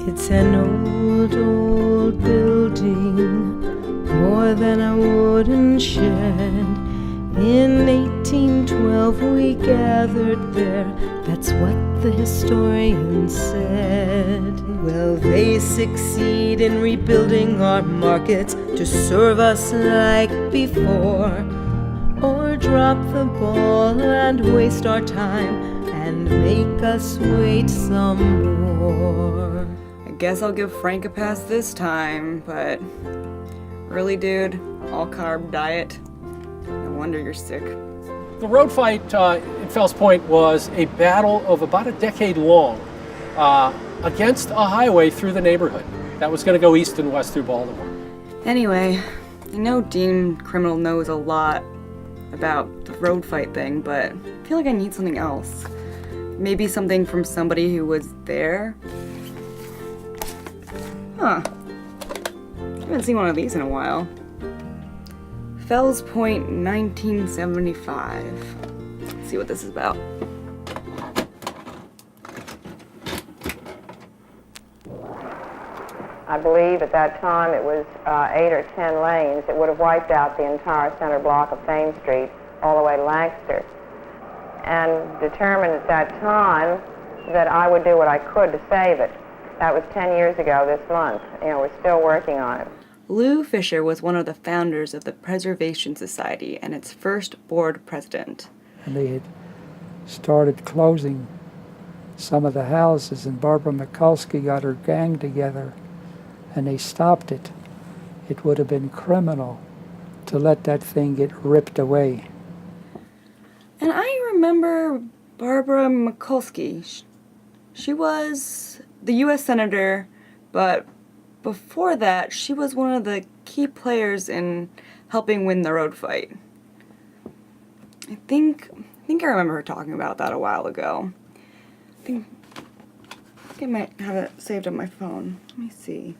It's an old building, more than a wooden shed. In 1812 we gathered there, that's what the historian said. Well, they succeed in rebuilding our markets to serve us like before, or drop the ball and waste our time and make us wait some more. I guess I'll give Frank a pass this time, but really, dude, all carb diet. No wonder you're sick. The road fight in Fells Point was a battle of about a decade long against a highway through the neighborhood that was going to go east and west through Baltimore. Anyway, I know Dean Criminal knows a lot about the road fight thing, but I feel like I need something else. Maybe something from somebody who was there? Huh. I haven't seen one of these in a while. Fells Point, 1975. Let's see what this is about. I believe at that time it was 8 or 10 lanes. It would have wiped out the entire center block of Thames Street all the way to Lancaster. And determined at that time that I would do what I could to save it. That was 10 years ago this month. You know, we're still working on it. Lou Fisher was one of the founders of the Preservation Society and its first board president. And they had started closing some of the houses, and Barbara Mikulski got her gang together, and they stopped it. It would have been criminal to let that thing get ripped away. And I remember Barbara Mikulski. She was the U.S. Senator, but before that, she was one of the key players in helping win the road fight. I think I remember her talking about that a while ago. I think I might have it saved on my phone. Let me see.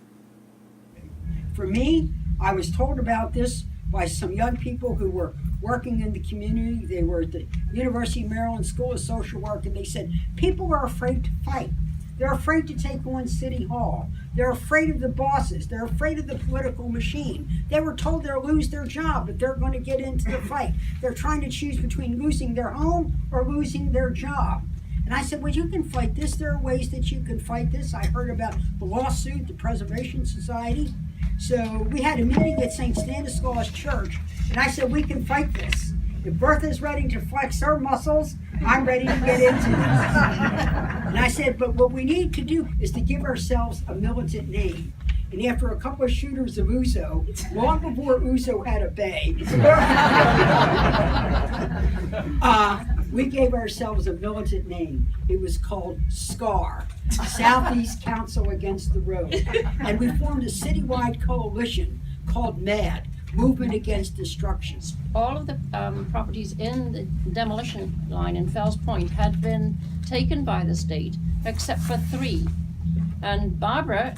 For me, I was told about this by some young people who were working in the community. They were at the University of Maryland School of Social Work, and they said, people are afraid to fight. They're afraid to take on City Hall. They're afraid of the bosses. They're afraid of the political machine. They were told they'll lose their job if they're going to get into the fight. They're trying to choose between losing their home or losing their job. And I said, well, you can fight this. There are ways that you can fight this. I heard about the lawsuit, the Preservation Society. So we had a meeting at St. Stanislaus Church, and I said, we can fight this. If Bertha's ready to flex her muscles, I'm ready to get into this. And I said, but what we need to do is to give ourselves a militant name. And after a couple of shooters of Uso, long before Uso had a bay, we gave ourselves a militant name. It was called SCAR, Southeast Council Against the Road. And we formed a citywide coalition called MAD, Movement Against Destruction. All of the properties in the demolition line in Fells Point had been taken by the state, except for 3. And Barbara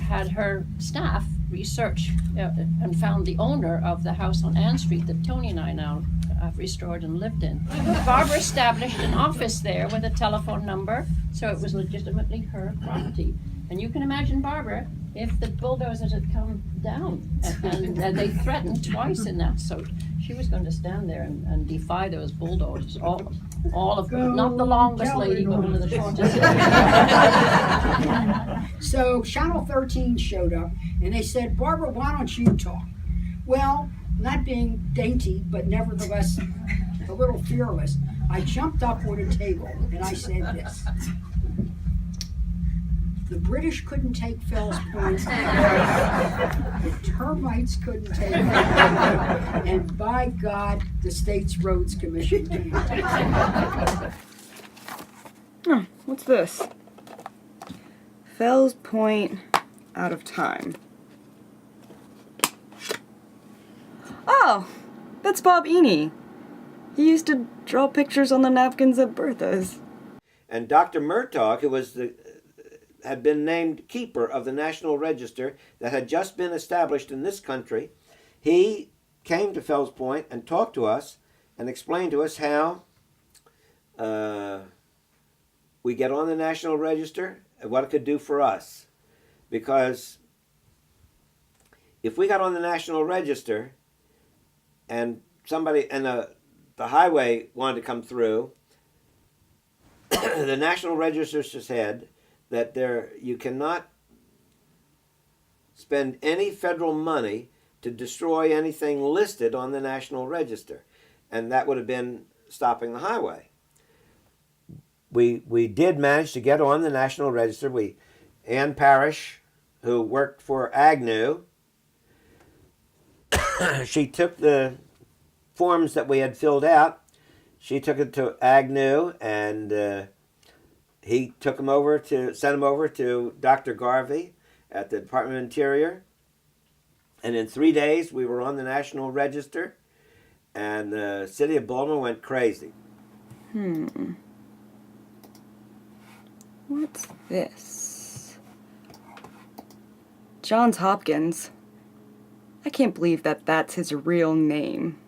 had her staff research and found the owner of the house on Ann Street that Tony and I now have restored and lived in. Barbara established an office there with a telephone number, so it was legitimately her property. And you can imagine Barbara if the bulldozers had come down, and they threatened twice in that, so she was going to stand there and defy those bulldozers, all of them, not the longest lady, but one of the shortest. So Channel 13 showed up, and they said, Barbara, why don't you talk? Well, not being dainty, but nevertheless a little fearless, I jumped up on a table, and I said this. The British couldn't take Fells Point, the termites couldn't take it, and by God, the state's roads commission can't. Oh, what's this? Fells Point, out of time. Oh, that's Bob Eney. He used to draw pictures on the napkins at Bertha's. And Dr. Murtaugh, who had been named keeper of the National Register that had just been established in this country, he came to Fells Point and talked to us and explained to us how we get on the National Register what it could do for us. Because if we got on the National Register and somebody and the highway wanted to come through, the National Register said that you cannot spend any federal money to destroy anything listed on the National Register. And that would have been stopping the highway. We did manage to get on the National Register. Ann Parrish, who worked for Agnew, she took the forms that we had filled out. She took it to Agnew, and he sent them over to Dr. Garvey at the Department of Interior. And in 3 days, we were on the National Register, and the city of Baltimore went crazy. What's this? Johns Hopkins. I can't believe that's his real name.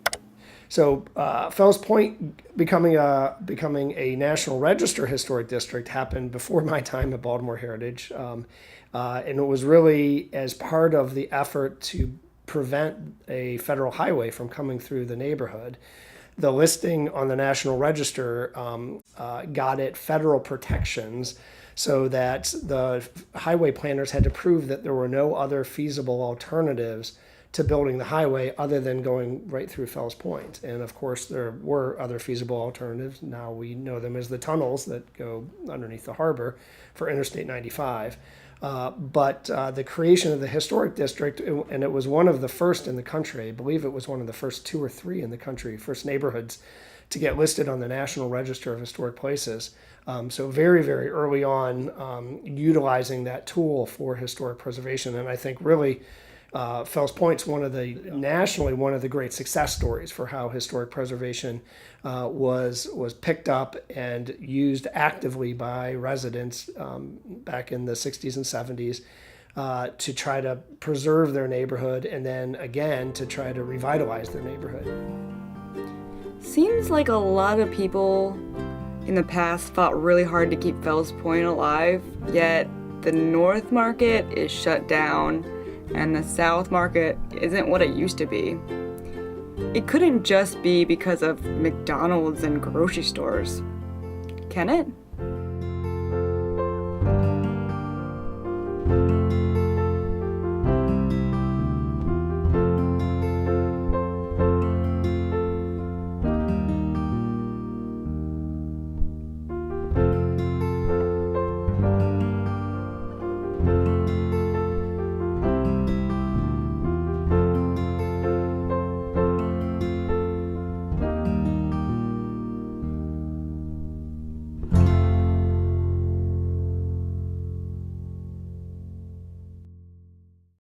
So Fells Point becoming a National Register historic district happened before my time at Baltimore Heritage, and it was really as part of the effort to prevent a federal highway from coming through the neighborhood. The listing on the National Register got it federal protections so that the highway planners had to prove that there were no other feasible alternatives to building the highway other than going right through Fells Point. And of course, there were other feasible alternatives. Now we know them as the tunnels that go underneath the harbor for Interstate 95. But the creation of the historic district, and it was one of the first in the country, I believe it was one of the first 2 or 3 in the country, first neighborhoods to get listed on the National Register of Historic Places. So very, very early on, utilizing that tool for historic preservation. And I think really Fells Point's nationally one of the great success stories for how historic preservation was picked up and used actively by residents back in the 60s and 70s to try to preserve their neighborhood, and then again to try to revitalize their neighborhood. Seems like a lot of people in the past fought really hard to keep Fells Point alive, yet the North Market is shut down and the South Market isn't what it used to be. It couldn't just be because of McDonald's and grocery stores, can it?